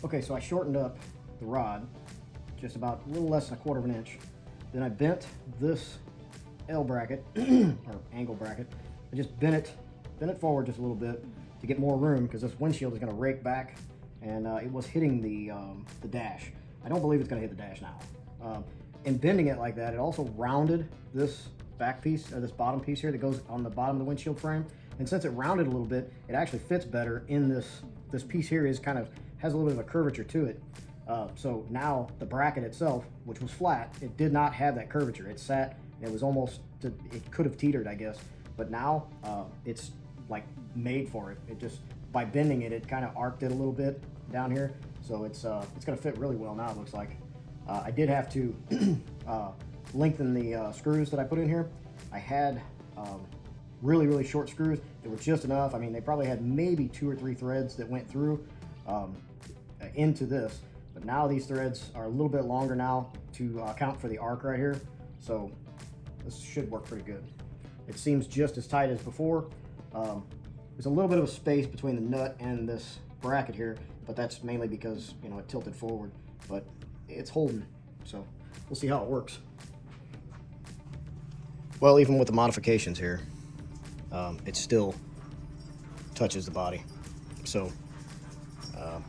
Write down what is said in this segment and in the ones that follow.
Okay, so I shortened up the rod just about a little less than 1/4 of an inch. Then I bent this L bracket or angle bracket. I just bent it forward just a little bit to get more room because this windshield is going to rake back, and it was hitting the dash. I don't believe it's going to hit the dash now. In bending it like that, it also rounded this back piece, or this bottom piece here that goes on the bottom of the windshield frame. And since it rounded a little bit, it actually fits better in this piece here. Is kind of has a little bit of a curvature to it. So now the bracket itself, which was flat, it did not have that curvature. It sat, it was almost, it could have teetered, I guess. But now it's like made for it. It just, by bending it, it kind of arced it a little bit down here. So it's gonna fit really well now, it looks like. I did have to lengthen the screws that I put in here. I had really short screws that were just enough. I mean, they probably had maybe 2 or 3 threads that went through into this, but now these threads are a little bit longer now to account for the arc right here. So this should work pretty good. It seems just as tight as before. There's a little bit of a space between the nut and this bracket here, but that's mainly because, you know, it tilted forward, but it's holding. So we'll see how it works. Well, even with the modifications here, it still touches the body. So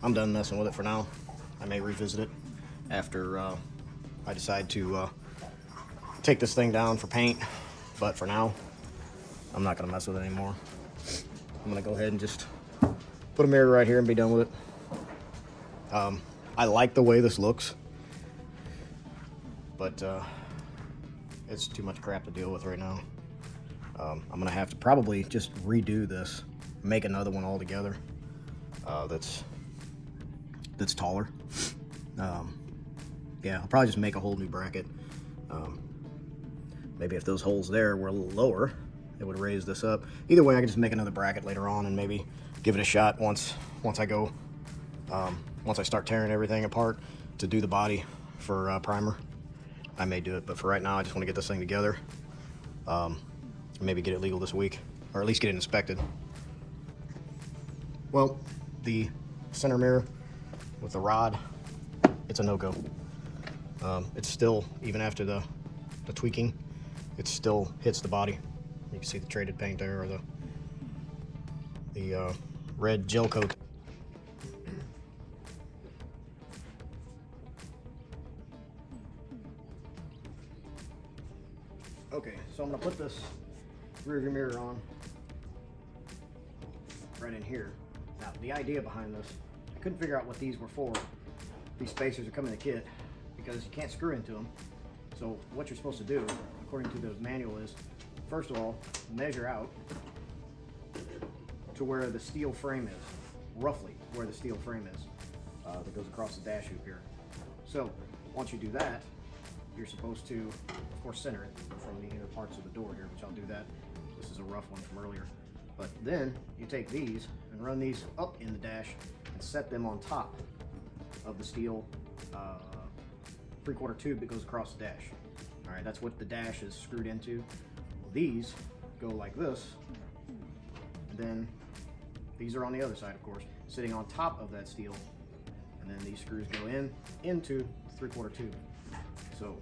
I'm done messing with it for now. I may revisit it after I decide to take this thing down for paint, but for now, I'm not gonna mess with it anymore. I'm gonna go ahead and just put a mirror right here and be done with it. I like the way this looks, but it's too much crap to deal with right now. I'm gonna have to probably just redo this, make another one altogether that's taller. Yeah, I'll probably just make a whole new bracket. Maybe if those holes there were a little lower, it would raise this up. Either way, I could just make another bracket later on and maybe give it a shot once I go, once I start tearing everything apart to do the body for primer. I may do it, but for right now, I just want to get this thing together. Maybe get it legal this week, or at least get it inspected. Well, the center mirror with the rod, it's a no-go. It's still, even after the tweaking, it still hits the body. You can see the traded paint there, or the red gel coat. Okay, so I'm gonna put this rear view mirror on right in here. Now, the idea behind this, I couldn't figure out what these were for. These spacers are come in the kit because you can't screw into them. So what you're supposed to do, according to the manual, is first of all, measure out to where the steel frame is, roughly where the steel frame is that goes across the dash hoop here. So once you do that, you're supposed to, of course, center it from the inner parts of the door here, which I'll do that. This is a rough one from earlier. But then you take these and run these up in the dash and set them on top of the steel 3/4 tube that goes across the dash. All right, that's what the dash is screwed into. Well, these go like this, and then these are on the other side, of course, sitting on top of that steel, and then these screws go into the 3/4 tube. So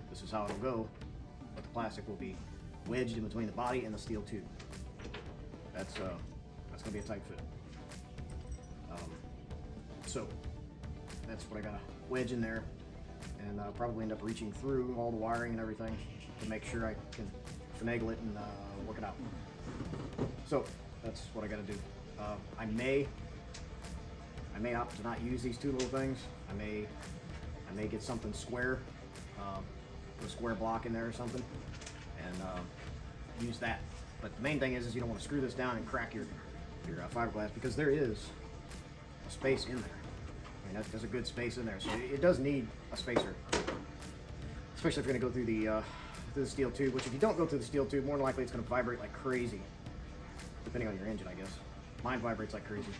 this is how it'll go, but the plastic will be wedged in between the body and the steel tube. That's gonna be a tight fit. So that's what I gotta wedge in there, and I'll probably end up reaching through all the wiring and everything to make sure I can finagle it and work it out. So that's what I gotta do. I may opt to not use these two little things. I may get something square, put a square block in there or something, and use that. But the main thing is you don't want to screw this down and crack your fiberglass, because there is a space in there. I mean, there's a good space in there, so it does need a spacer, especially if you're going to go through the steel tube. Which, if you don't go through the steel tube, more than likely it's going to vibrate like crazy, depending on your engine, I guess. Mine vibrates like crazy.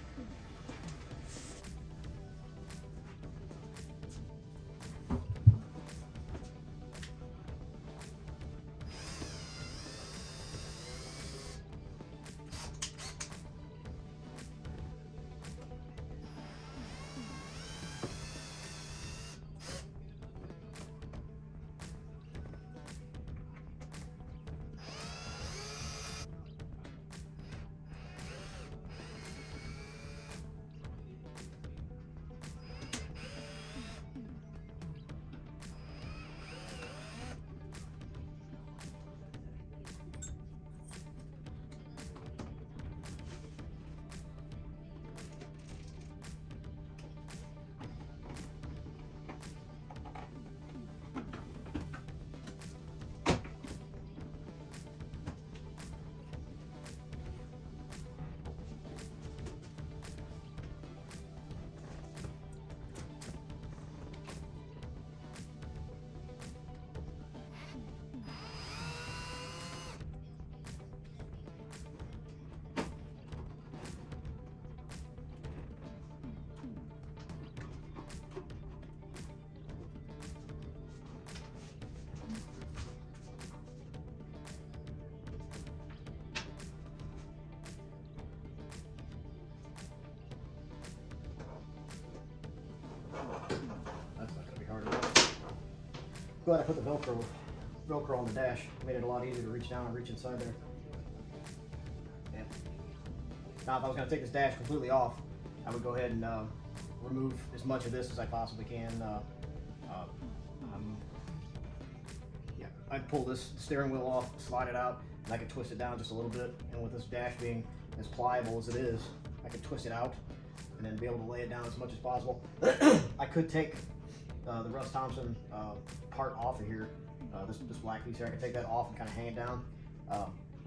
glad I put the Velcro on the dash. Made it a lot easier to reach down and reach inside there. Yeah. Now, if I was going to take this dash completely off, I would go ahead and remove as much of this as I possibly can. Yeah, I'd pull this steering wheel off, slide it out, and I could twist it down just a little bit. And with this dash being as pliable as it is, I could twist it out and then be able to lay it down as much as possible. I could take the Russ Thompson part off of here, this black piece here. I could take that off and kind of hang it down.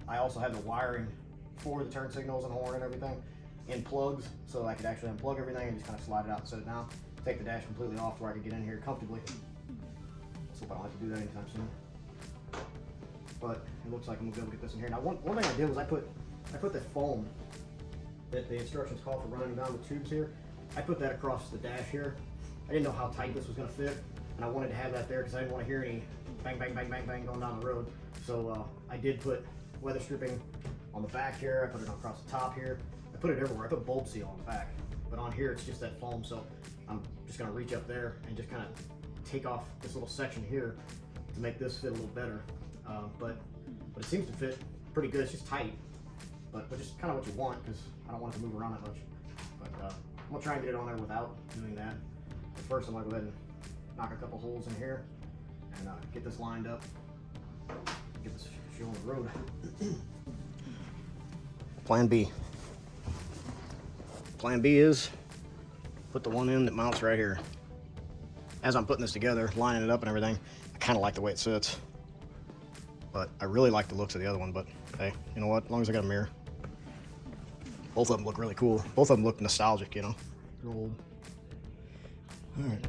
I also have the wiring for the turn signals and horn and everything in plugs, so I could actually unplug everything and just kind of slide it out and set it down. Take the dash completely off to where I could get in here comfortably. Let's hope I don't have to do that anytime soon. But it looks like I'm gonna be able to get this in here. Now, one thing I did was I put the foam that the instructions call for running down the tubes here. I put that across the dash here. I didn't know how tight this was gonna fit, and I wanted to have that there because I didn't want to hear any bang, bang, bang, bang, bang going down the road. So I did put weather stripping on the back here. I put it across the top here. I put it everywhere. I put bulb seal on the back, but on here it's just that foam. So I'm just gonna reach up there and just kind of take off this little section here to make this fit a little better. But it seems to fit pretty good. It's just tight, but which is kind of what you want because I don't want it to move around that much. But I'm gonna try and get it on there without doing that. But first, I'm gonna go ahead and knock a couple holes in here and get this lined up. Get this show on the road. Plan B. Plan B is put the one in that mounts right here. As I'm putting this together, lining it up and everything, I kind of like the way it sits. But I really like the looks of the other one, but hey, you know what? As long as I got a mirror. Both of them look really cool. Both of them look nostalgic, you know? They're old. All right.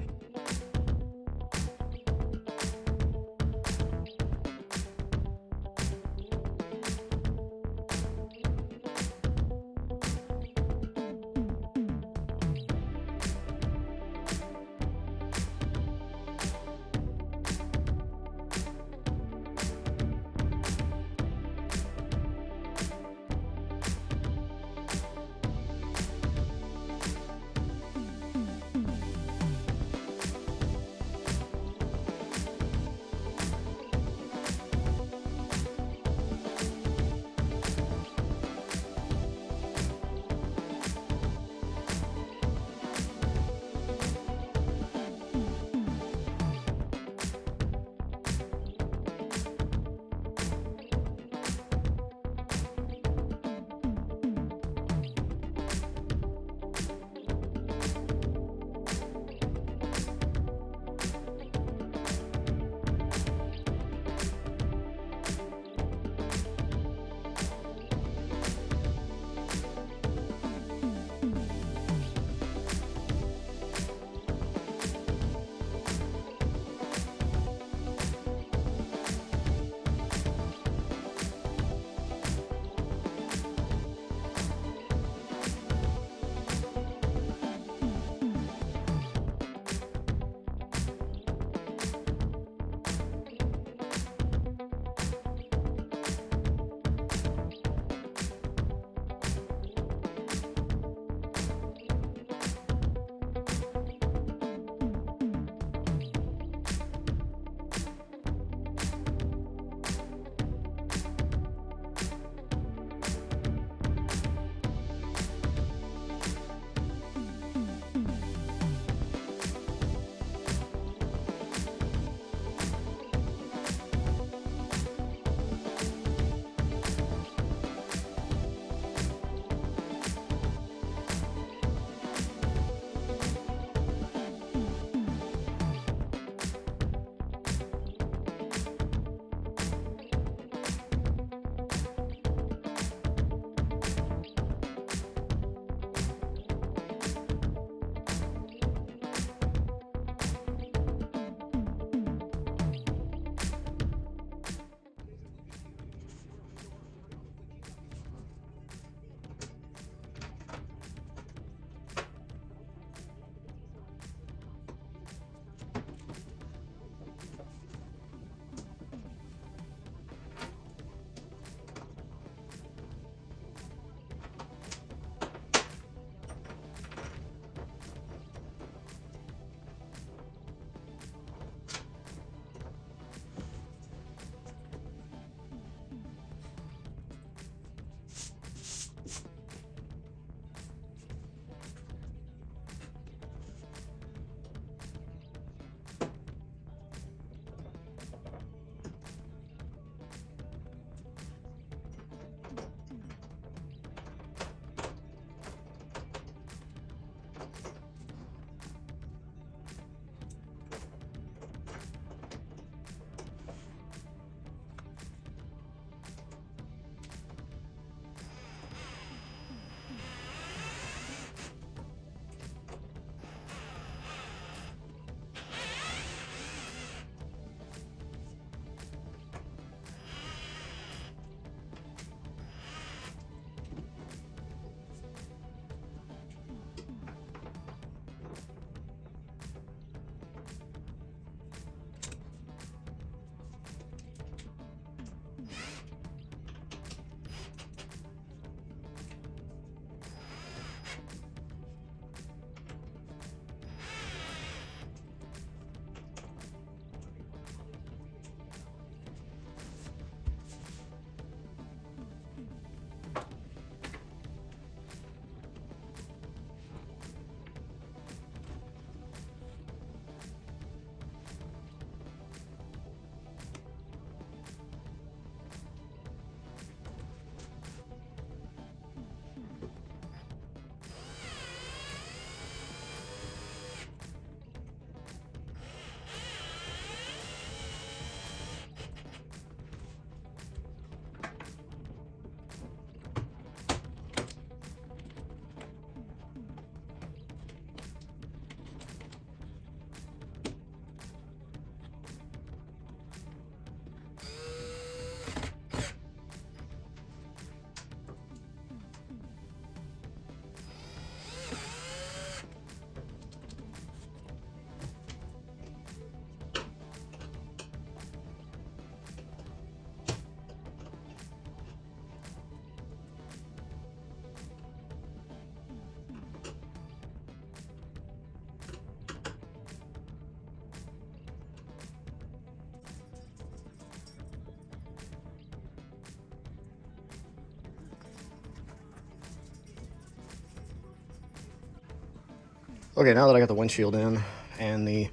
Okay, now that I got the windshield in and the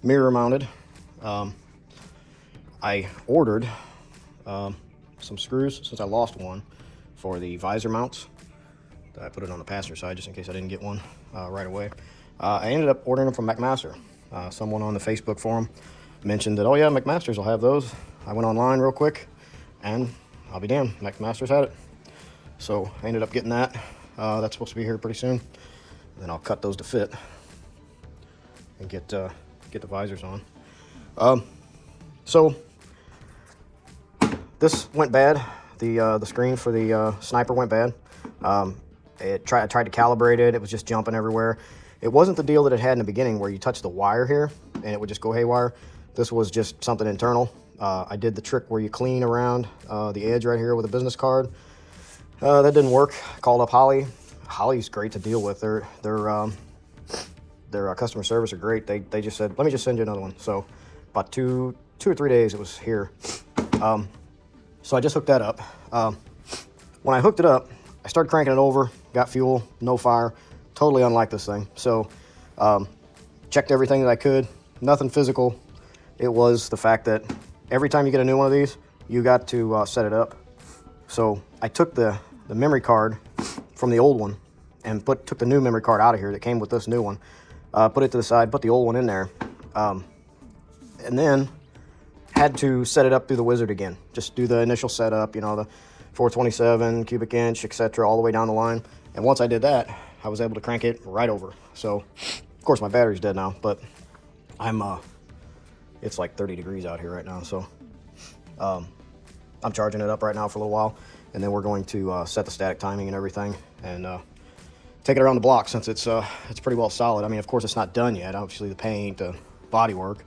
mirror mounted, I ordered some screws since I lost one for the visor mounts. I put it on the passenger side just in case I didn't get one right away. I ended up ordering them from McMaster. Someone on the Facebook forum mentioned that, oh yeah, McMaster's will have those. I went online real quick and I'll be damned, McMaster's had it. So I ended up getting that. That's supposed to be here pretty soon. Then I'll cut those to fit and get the visors on. So this went bad. The screen for the sniper went bad. I tried to calibrate it. It was just jumping everywhere. It wasn't the deal that it had in the beginning where you touch the wire here and it would just go haywire. This was just something internal. I did the trick where you clean around the edge right here with a business card. That didn't work. I called up Holly. Holly's great to deal with. Their customer service are great. They just said, let me just send you another one. So about two or 3 days it was here. So I just hooked that up. When I hooked it up, I started cranking it over, got fuel, no fire, totally unlike this thing. So checked everything that I could, nothing physical. It was the fact that every time you get a new one of these, you got to set it up. So I took the memory card from the old one and took the new memory card out of here that came with this new one, put it to the side, put the old one in there, and then had to set it up through the wizard again. Just do the initial setup, you know, the 427 cubic inch, etc., all the way down the line. And once I did that, I was able to crank it right over. So, of course, my battery's dead now, but it's like 30 degrees out here right now. So, I'm charging it up right now for a little while, and then we're going to set the static timing and everything, and take it around the block since it's pretty well solid. I mean, of course, it's not done yet. Obviously, the paint, the bodywork,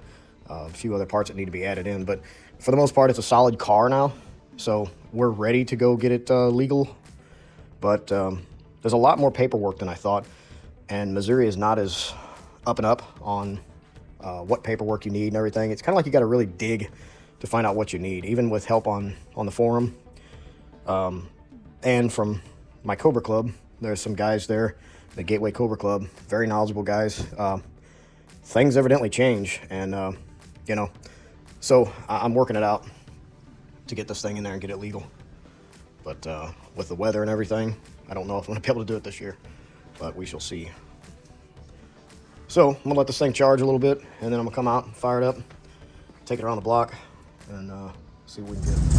a few other parts that need to be added in, but for the most part, it's a solid car now. So we're ready to go get it legal, but there's a lot more paperwork than I thought, and Missouri is not as up and up on what paperwork you need and everything. It's kind of like you got to really dig to find out what you need, even with help on the forum. And from my Cobra Club, there's some guys there, the Gateway Cobra Club, very knowledgeable guys. Things evidently change, and you know, so I'm working it out to get this thing in there and get it legal. But with the weather and everything, I don't know if I'm gonna be able to do it this year, but we shall see. So I'm gonna let this thing charge a little bit, and then I'm gonna come out and fire it up, take it around the block, and see what we can get.